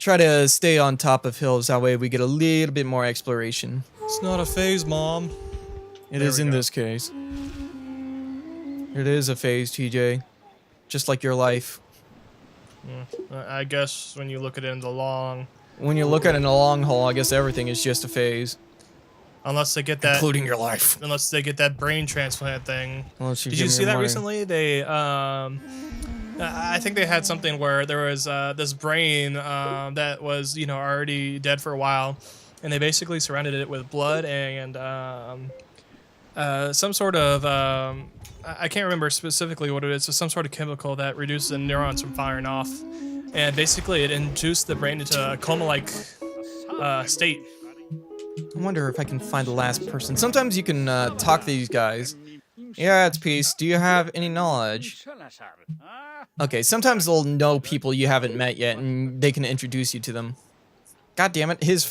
try to stay on top of hills. That way we get a little bit more exploration. It's not a phase, Mom. It is in this case. It is a phase, TJ. Just like your life. I guess when you look at it in the long... When you look at it in a long haul, I guess everything is just a phase. Unless they get that... Including your life. Unless they get that brain transplant thing. Did you see that recently? They, I think they had something where there was this brain that was, you know, already dead for a while. And they basically surrounded it with blood and some sort of... I can't remember specifically what it is. It's some sort of chemical that reduces the neurons from firing off. And basically it induced the brain into a coma-like state. I wonder if I can find the last person. Sometimes you can talk to these guys. Yeah, it's peace. Do you have any knowledge? Okay, sometimes they'll know people you haven't met yet, and they can introduce you to them. God damn it, his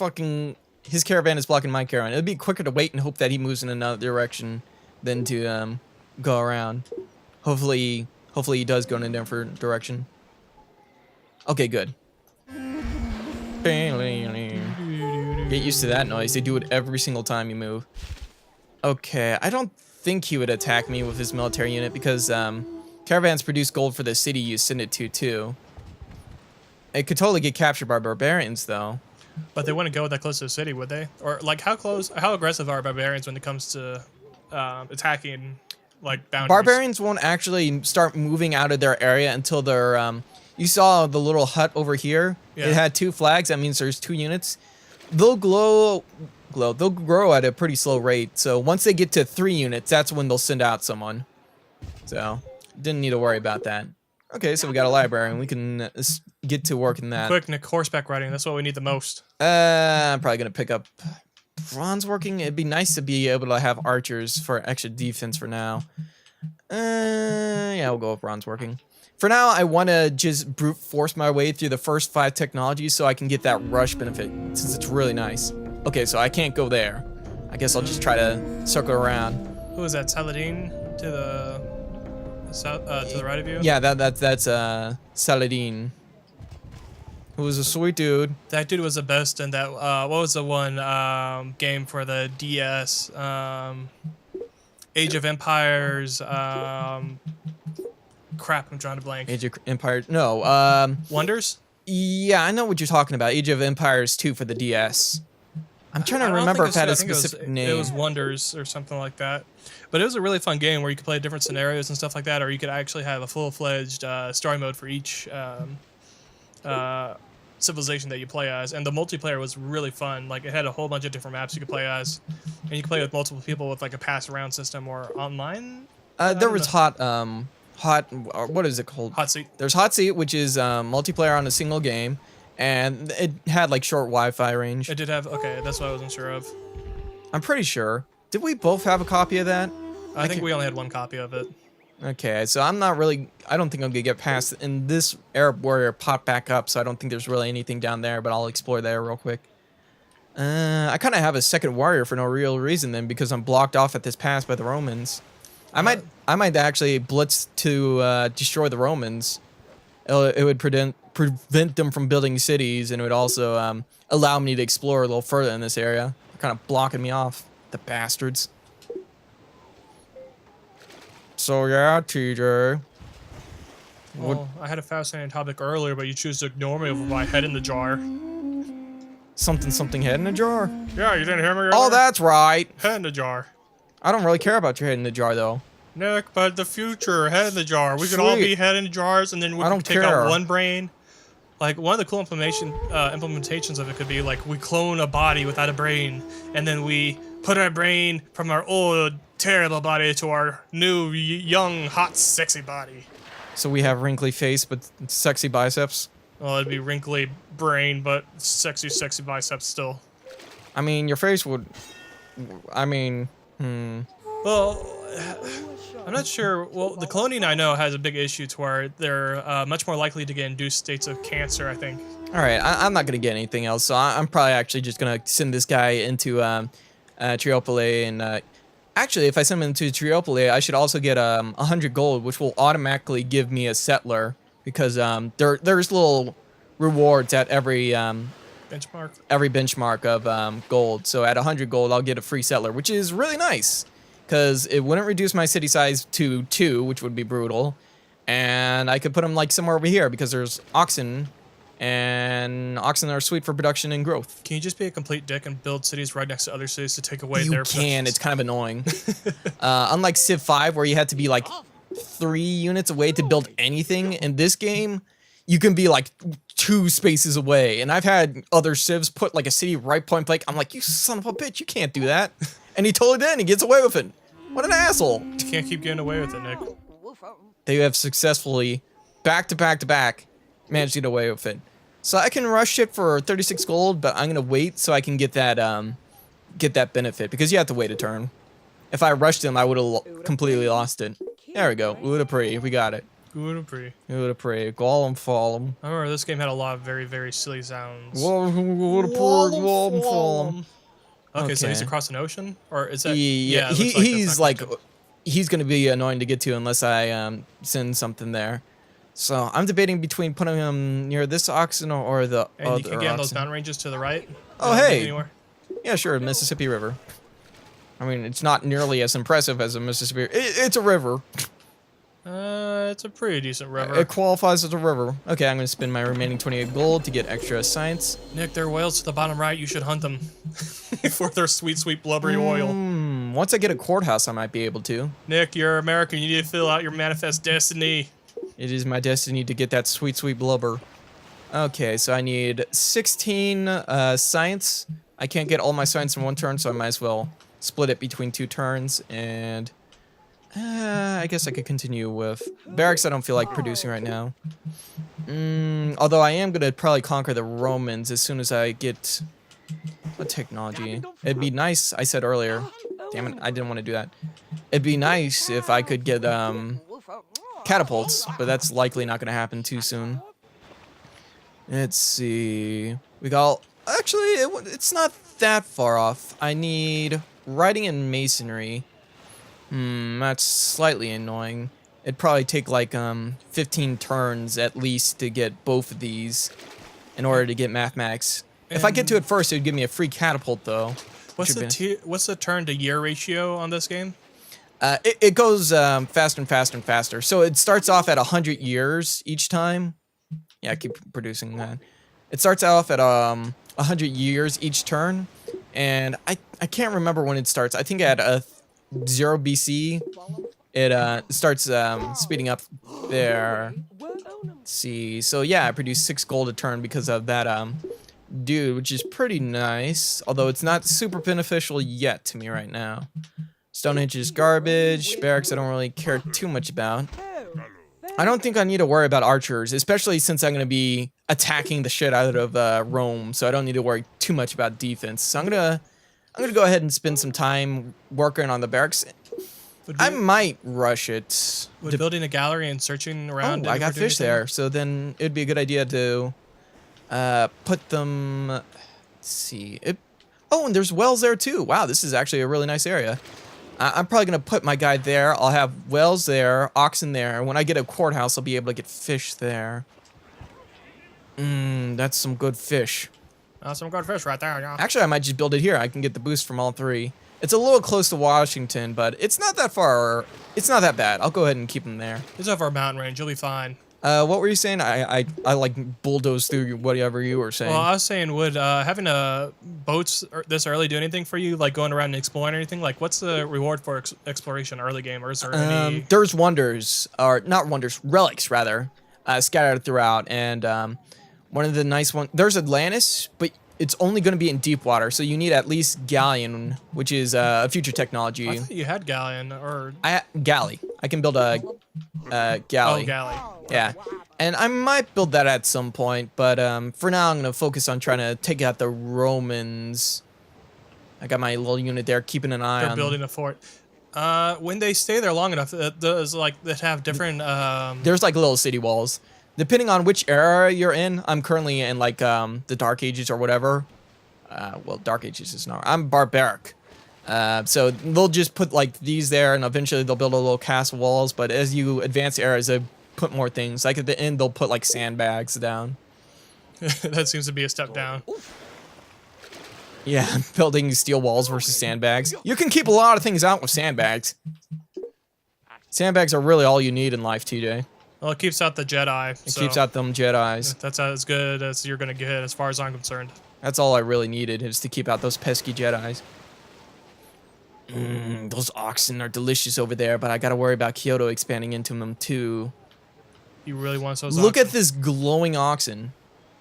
caravan is blocking my caravan. It'd be quicker to wait and hope that he moves in another direction than to go around. Hopefully he does go in a different direction. Okay, good. Get used to that noise. They do it every single time you move. Okay, I don't think he would attack me with his military unit because caravans produce gold for the city you send it to too. It could totally get captured by barbarians though. But they wouldn't go that close to the city, would they? Or like how aggressive are barbarians when it comes to attacking like boundaries? Barbarians won't actually start moving out of their area until they're you saw the little hut over here? Yeah. It had 2 flags. That means there's 2 units. They'll grow at a pretty slow rate. So once they get to 3 units, that's when they'll send out someone. So didn't need to worry about that. Okay, so we got a library and we can get to work in that. Quick, Nick, horseback riding. That's what we need the most. I'm probably gonna pick up bronze working. It'd be nice to be able to have archers for extra defense for now. Yeah, we'll go with bronze working. For now, I want to just brute force my way through the first 5 technologies so I can get that rush benefit, since it's really nice. Okay, so I can't go there. I guess I'll just try to circle around. Who is that? Saladin to the right of you? Yeah, that's Saladin. Who was a sweet dude. That dude was the best in that. What was the one game for the DS? Age of Empires. Crap, I'm trying to blank. Age of Empires. No. Wonders? Yeah, I know what you're talking about. Age of Empires 2 for the DS. I'm trying to remember if it had a specific name. It was Wonders or something like that. But it was a really fun game where you could play different scenarios and stuff like that, or you could actually have a full-fledged story mode for each civilization that you play as. And the multiplayer was really fun. Like, it had a whole bunch of different maps you could play as. And you could play with multiple people with, like, a pass-around system or online. There was what is it called? Hot Seat. There's Hot Seat, which is multiplayer on a single game, and it had like short Wi-Fi range. It did have. Okay, that's what I wasn't sure of. I'm pretty sure. Did we both have a copy of that? I think we only had 1 copy of it. Okay, so I don't think I'm gonna get past. And this Arab warrior popped back up, so I don't think there's really anything down there. But I'll explore there real quick. I kind of have a second warrior for no real reason then, because I'm blocked off at this pass by the Romans. I might actually blitz to destroy the Romans. It would prevent them from building cities, and it would also allow me to explore a little further in this area. They're kind of blocking me off, the bastards. So yeah, TJ. Well, I had a fascinating topic earlier, but you choose to ignore me with my head in the jar. Something head in a jar? Yeah, you didn't hear me earlier? Oh, that's right. Head in the jar. I don't really care about your head in the jar, though. Nick, but the future, head in the jar. We could all be head in jars, and then we could take out one brain. Like, one of the cool implementations of it could be, like, we clone a body without a brain, and then we put our brain from our old, terrible body to our new, young, hot, sexy body. So we have wrinkly face, but sexy biceps? Well, it'd be wrinkly brain, but sexy, sexy biceps still. I mean, your face would... I mean... Well, I'm not sure. Well, the cloning I know has a big issue to where they're much more likely to get induced states of cancer, I think. All right, I'm not going to get anything else, so I'm probably actually just going to send this guy into Triopole. And actually, if I send him into Triopole, I should also get 100 gold, which will automatically give me a settler, because there's little rewards at every benchmark of gold. So at 100 gold, I'll get a free settler, which is really nice because it wouldn't reduce my city size to 2, which would be brutal. And I could put them like somewhere over here because there's oxen, and oxen are sweet for production and growth. Can you just be a complete dick and build cities right next to other cities to take away their productions? It's kind of annoying. Unlike Civ 5, where you had to be like 3 units away to build anything, in this game, you can be like 2 spaces away. And I've had other civs put like a city right point blank. I'm like, you son of a bitch, you can't do that. And he totally did, and he gets away with it. What an asshole. You can't keep getting away with it, Nick. They have successfully, back to back to back, managed to get away with it. So I can rush it for 36 gold, but I'm going to wait so I can get that benefit, because you have to wait a turn. If I rushed him, I would have completely lost it. There we go. Udapri, we got it. Udapri. Udapri. Golem Fallen. I remember this game had a lot of very, very silly sounds. Golem Fallen. Okay, so he's across an ocean? Or is that... Yeah, he's like... He's going to be annoying to get to unless I send something there. So I'm debating between putting him near this oxen or the other And you can get on those oxen. mountain ranges to the right? Oh, hey. Yeah, sure, Mississippi River. I mean, it's not nearly as impressive as a Mississippi. It's a river. It's a pretty decent river. It qualifies as a river. Okay, I'm going to spend my remaining 28 gold to get extra science. Nick, there are whales to the bottom right. You should hunt them for their sweet, sweet blubbery oil. Once I get a courthouse, I might be able to. Nick, you're American. You need to fill out your manifest destiny. It is my destiny to get that sweet, sweet blubber. Okay, so I need 16 science. I can't get all my science in one turn, so I might as well split it between 2 turns. And I guess I could continue with barracks. I don't feel like producing right now. Although I am going to probably conquer the Romans as soon as I get a technology. It'd be nice, I said earlier. Damn it, I didn't want to do that. It'd be nice if I could get catapults, but that's likely not going to happen too soon. Let's see. We got... Actually, it's not that far off. I need writing and masonry. That's slightly annoying. It'd probably take like 15 turns at least to get both of these in order to get mathematics. If I get to it first, it would give me a free catapult, though. What's the turn to year ratio on this game? It goes faster and faster and faster. So it starts off at 100 years each time. Yeah, I keep producing that. It starts off at 100 years each turn, and I can't remember when it starts. I think at 0 BC, it starts speeding up there. Let's see. So yeah, I produce 6 gold a turn because of that dude, which is pretty nice. Although it's not super beneficial yet to me right now. Stonehenge is garbage. Barracks I don't really care too much about. I don't think I need to worry about archers, especially since I'm going to be attacking the shit out of Rome, so I don't need to worry too much about defense. So I'm gonna go ahead and spend some time working on the barracks. I might rush it. Would building a gallery and searching around... Oh, I got fish there, so then it'd be a good idea to put them... Let's see. Oh, and there's wells there too. Wow, this is actually a really nice area. I'm probably going to put my guy there. I'll have wells there, oxen there. When I get a courthouse, I'll be able to get fish there. That's some good fish. That's some good fish right there, yeah. Actually, I might just build it here. I can get the boost from all 3. It's a little close to Washington, but it's not that far. It's not that bad. I'll go ahead and keep them there. It's over a mountain range. You'll be fine. What were you saying? I like bulldoze through whatever you were saying. Well, I was saying, would having boats this early do anything for you? Like going around and exploring or anything? Like, what's the reward for exploration early game? Or is there any... There's wonders, or not wonders, relics rather, scattered throughout. And one of the nice ones, there's Atlantis, but it's only going to be in deep water. So you need at least galleon, which is a future technology. I thought you had galleon or... Galley. I can build a galley. Oh, galley. Yeah, and I might build that at some point, but for now I'm going to focus on trying to take out the Romans. I got my little unit there, keeping an eye on... They're building a fort. When they stay there long enough, does like that have different... There's like little city walls. Depending on which era you're in, I'm currently in like the Dark Ages or whatever. Well, Dark Ages is not... I'm barbaric. So they'll just put like these there, and eventually they'll build a little castle walls, but as you advance eras, they put more things. Like at the end, they'll put like sandbags down. That seems to be a step down. Yeah, building steel walls versus sandbags. You can keep a lot of things out with sandbags. Sandbags are really all you need in life, TJ. Well, it keeps out the Jedi. It keeps out them Jedis. That's as good as you're gonna get, as far as I'm concerned. That's all I really needed, is to keep out those pesky Jedis. Those oxen are delicious over there, but I gotta worry about Kyoto expanding into them too. You really want those Look oxen? at this glowing oxen.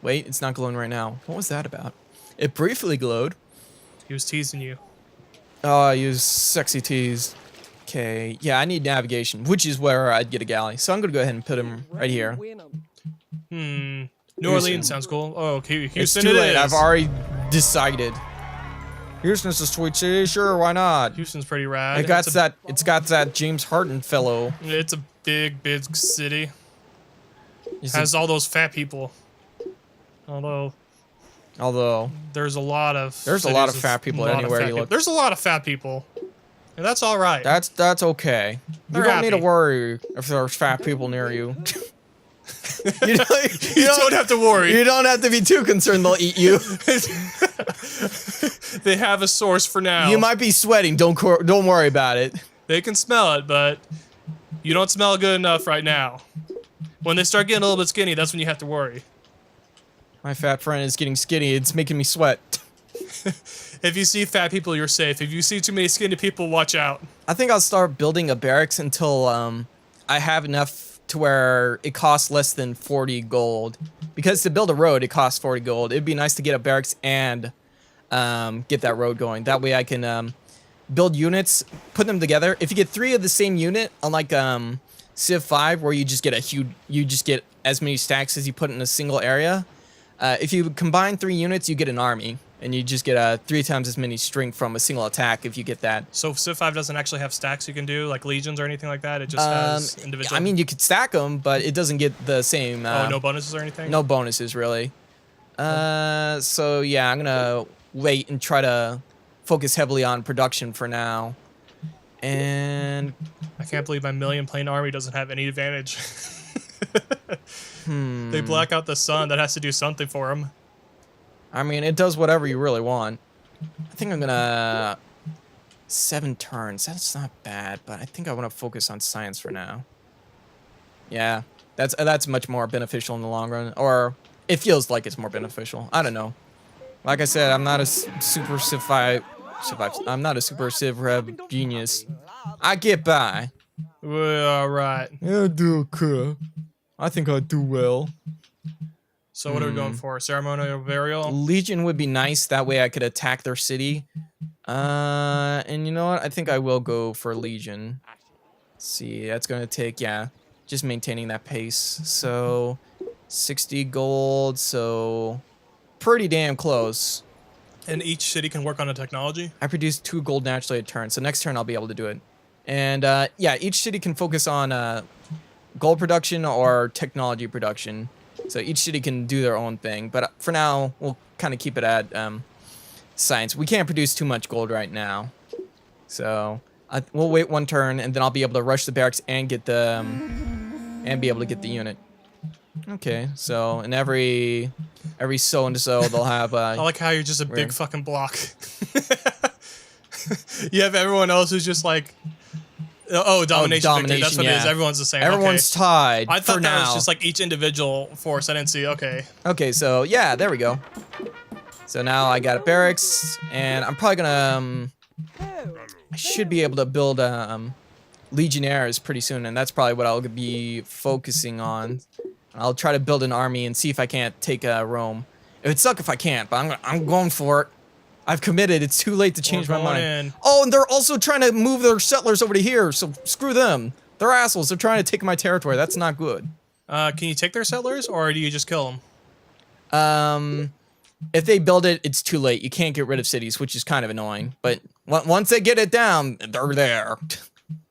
Wait, it's not glowing right now. What was that about? It briefly glowed. He was teasing you. Oh, I use sexy tease. Okay, yeah, I need navigation, which is where I'd get a galley. So I'm gonna go ahead and put him right here. New Orleans sounds cool. Oh, okay, Houston It's too late. is. I've already decided. Houston's a sweet city. Sure, why not? Houston's pretty rad. It's got that James Harden fellow. It's a big city. Is Has it- all those fat people. Although there's a lot of fat people anywhere you look. There's a lot of fat people, and that's all right. That's okay. They're You don't need to happy. worry if there's fat people near you. You don't have to worry. You don't have to be too concerned they'll eat you. They have a source for now. You might be sweating. Don't worry about it. They can smell it, but you don't smell good enough right now. When they start getting a little bit skinny, that's when you have to worry. My fat friend is getting skinny. It's making me sweat. If you see fat people, you're safe. If you see too many skinny people, watch out. I think I'll start building a barracks until I have enough to where it costs less than 40 gold. Because to build a road, it costs 40 gold. It'd be nice to get a barracks and get that road going. That way I can build units, put them together. If you get 3 of the same unit, unlike Civ 5, where you just get as many stacks as you put in a single area. If you combine 3 units, you get an army. And you just get 3 times as many strength from a single attack if you get that. So Civ 5 doesn't actually have stacks you can do, like legions or anying like that? It just has individual... I mean, you could stack them, but it doesn't get the same... no bonuses or anything? No bonuses, really. So, yeah, I'm going to wait and try to focus heavily on production for now. And... I can't believe my million-plane army doesn't have any advantage. They black out the sun. That has to do something for them. I mean, it does whatever you really want. I think I'm gonna... 7 turns. That's not bad, but I think I want to focus on science for now. Yeah, that's much more beneficial in the long run. Or, it feels like it's more beneficial. I don't know. Like I said, I'm not a super I'm not a super Civ Rev genius. I get by. All right. I do okay. I think I do well. So what are we going for? Ceremonial burial? Legion would be nice. That way I could attack their city. And you know what? I think I will go for Legion. Let's see, that's going to take, yeah, just maintaining that pace. So, 60 gold, so pretty damn close. And each city can work on a technology? I produce 2 gold naturally a turn, so next turn I'll be able to do it. And, yeah, each city can focus on gold production or technology production. So each city can do their own thing, but for now, we'll kind of keep it at science. We can't produce too much gold right now. So we'll wait 1 turn, and then I'll be able to rush the barracks and get the and be able to get the unit. Okay, so in every so and so they'll have. I like how you're just a big fucking block. You have everyone else who's just like. Oh, domination. Victory. That's what it is. Everyone's the same. Everyone's tied. I thought for that now. was just like each individual force. I didn't see. Okay. Okay, so yeah, there we go. So now I got a barracks, and I'm probably gonna. I should be able to build legionnaires pretty soon, and that's probably what I'll be focusing on. I'll try to build an army and see if I can't take Rome. It would suck if I can't, but I'm going for it. I've committed. It's too late to change my mind. Oh, and they're also trying to move their settlers over to here, so screw them. They're assholes. They're trying to take my territory. That's not good. Can you take their settlers, or do you just kill them? If they build it, it's too late. You can't get rid of cities, which is kind of annoying. But once they get it down, they're there.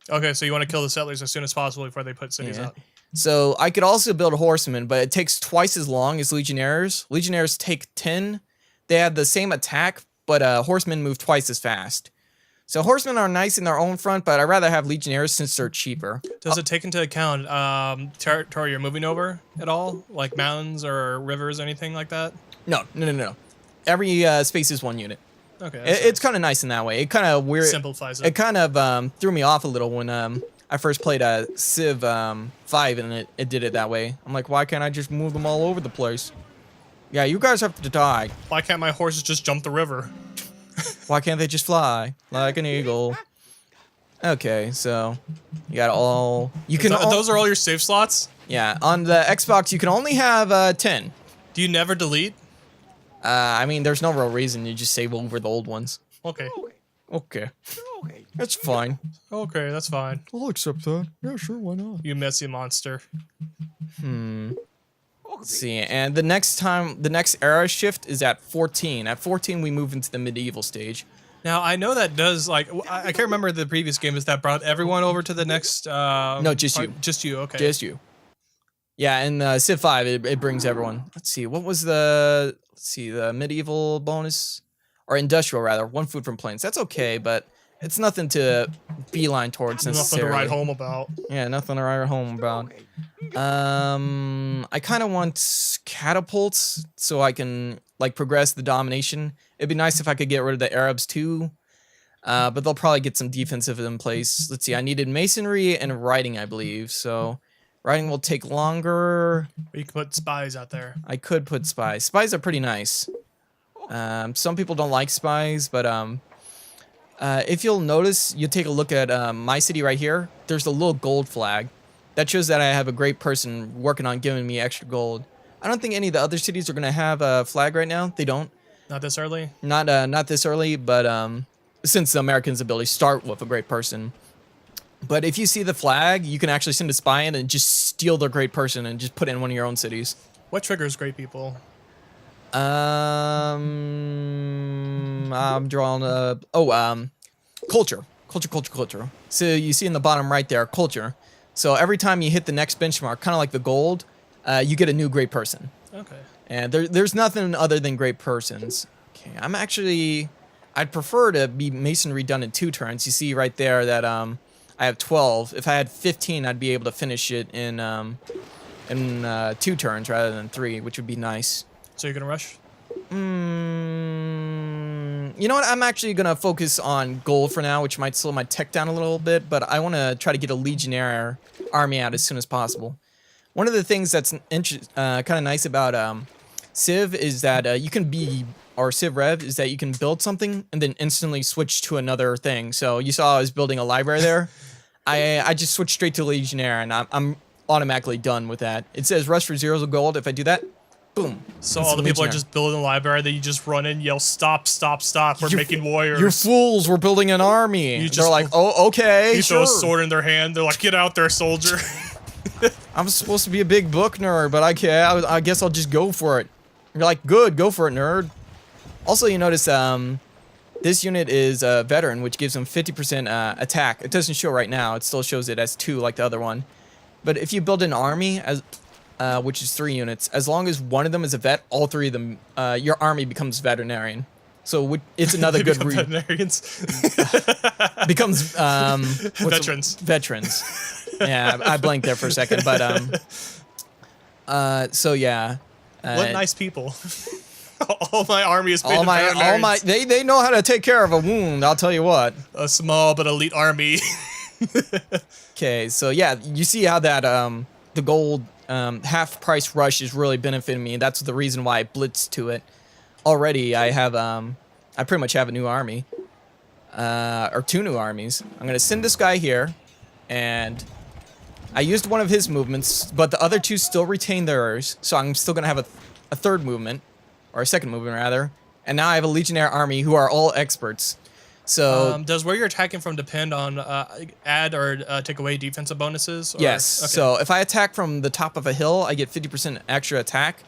Okay, so you want to kill the settlers as soon as possible before they put cities up. So I could also build horsemen, but it takes twice as long as legionnaires. Legionnaires take 10. They have the same attack, but horsemen move twice as fast. So horsemen are nice in their own front, but I'd rather have legionnaires since they're cheaper. Does it take into account territory you're moving over at all, like mountains or rivers or anything like that? No. Every space is 1 unit. Okay, It's kind of nice in that way. It kind of weird. Simplifies it. It kind of threw me off a little when I first played Civ 5 and it did it that way. I'm like, why can't I just move them all over the place? Yeah, you guys have to die. Why can't my horses just jump the river? Why can't they just fly like an eagle? Okay, so you got all. You can. Those are all your save slots? Yeah, on the Xbox you can only have 10. Do you never delete? I mean, there's no real reason. You just save over the old ones. Okay. Okay. That's fine. Okay, that's fine. I'll accept that. Yeah, sure, why not? You messy monster. Let's see, and the next era shift is at 14. At 14, we move into the medieval stage. Now, I know that does, like, I can't remember the previous game. Is that brought everyone over to the next... no, just you. Just you, okay. Just you. Yeah, in Civ 5, it brings everyone. Let's see, what was the... Let's see, the medieval bonus? Or industrial, rather. 1 food from plains. That's okay, but it's nothing to beeline towards necessarily. Nothing to write home about. Yeah, nothing to write home about. I kind of want catapults so I can, like, progress the domination. It'd be nice if I could get rid of the Arabs, too. But they'll probably get some defensive in place. Let's see, I needed masonry and writing, I believe, so... Writing will take longer. You can put spies out there. I could put spies. Spies are pretty nice. Some people don't like spies, but if you'll notice, you take a look at my city right here. There's a little gold flag. That shows that I have a great person working on giving me extra gold. I don't think any of the other cities are going to have a flag right now. They don't. Not this early? Not this early, but since the Americans' ability start with a great person. But if you see the flag, you can actually send a spy in and just steal their great person and just put it in one of your own cities. What triggers great people? I'm drawing culture. Culture. So you see in the bottom right there, culture. So every time you hit the next benchmark, kind of like the gold, you get a new great person. Okay. And there's nothing other than great persons. Okay, I'd prefer to be masonry done in 2 turns. You see right there that I have 12. If I had 15, I'd be able to finish it in 2 turns rather than 3, which would be nice. So you're gonna rush? You know what? I'm actually gonna focus on gold for now, which might slow my tech down a little bit, but I want to try to get a legionnaire army out as soon as possible. One of the things that's kind of nice about Civ is that you can be, or Civ Rev, is that you can build something and then instantly switch to another thing. So you saw I was building a library there. I just switched straight to Legionnaire, and I'm automatically done with that. It says rush for 0 gold. If I do that, boom. So all the people are just building a library that you just run in and yell, stop, stop, stop, we're making warriors. You fools, we're building an army. They're like, oh, okay, You throw a sword in their hand, they're like, get out there, soldier. I'm supposed to be a big book nerd, but I guess I'll just go for it. You're like, good, go for it, nerd. Also, you notice this unit is a veteran, which gives them 50% attack. It doesn't show right now. It still shows it as 2 like the other one. But if you build an army, which is 3 units, as long as one of them is a vet, all 3 of them, your army becomes veterinarian. So it's another good read. Veterinarians. Becomes Veterans. Yeah, I blanked there for a second, but so yeah. What nice people. All my army is made of veterinarians. They know how to take care of a wound, I'll tell you what. A small but elite army. Okay, so yeah, you see how that the gold half price rush is really benefiting me. That's the reason why I blitzed to it. Already I have I pretty much have a new army. Or 2 new armies. I'm gonna send this guy here, and I used one of his movements, but the other 2 still retain theirs, so I'm still gonna have a 3rd movement. Or a 2nd movement, rather. And now I have a Legionnaire army who are all experts. So does where you're attacking from depend on add or take away defensive bonuses? Or? Yes. Okay. So if I attack from the top of a hill, I get 50% extra attack.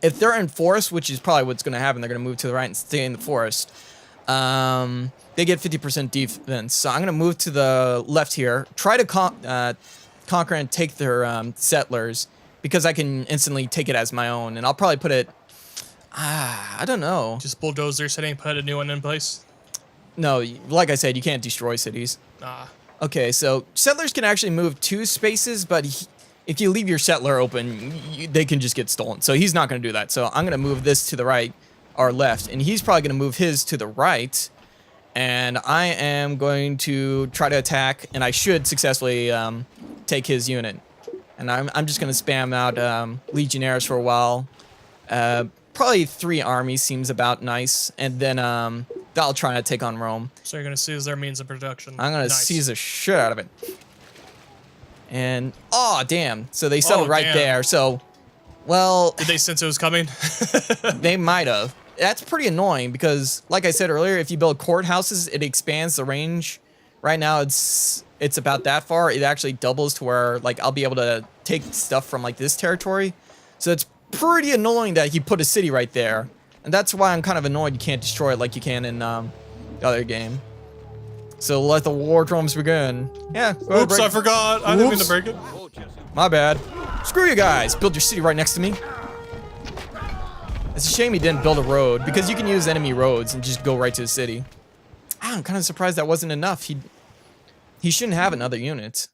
If they're in forest, which is probably what's going to happen, they're going to move to the right and stay in the forest. They get 50% defense. So I'm going to move to the left here. Try to conquer and take their settlers, because I can instantly take it as my own. And I'll probably put it... I don't know. Just bulldoze their setting and put a new one in place? No, like I said, you can't destroy cities. Ah. Okay, so settlers can actually move 2 spaces, but if you leave your settler open, they can just get stolen. So he's not going to do that. So I'm going to move this to the right or left, and he's probably going to move his to the right. And I am going to try to attack, and I should successfully take his unit. And I'm just going to spam out legionnaires for a while. Probably 3 armies seems about nice, and then I'll try to take on Rome. So you're gonna seize their means of production. I'm gonna seize the shit out of it. And oh damn! So they settled right there. So, well, did they sense it was coming? They might have. That's pretty annoying because, like I said earlier, if you build courthouses, it expands the range. Right now, it's about that far. It actually doubles to where like I'll be able to take stuff from like this territory. So it's pretty annoying that he put a city right there. And that's why I'm kind of annoyed you can't destroy it like you can in the other game. So let the war drums begin. Yeah. Oops, I forgot. I didn't mean to break it. My bad. Screw you guys. Build your city right next to me. It's a shame he didn't build a road because you can use enemy roads and just go right to the city. I'm kind of surprised that wasn't enough. He shouldn't have another unit.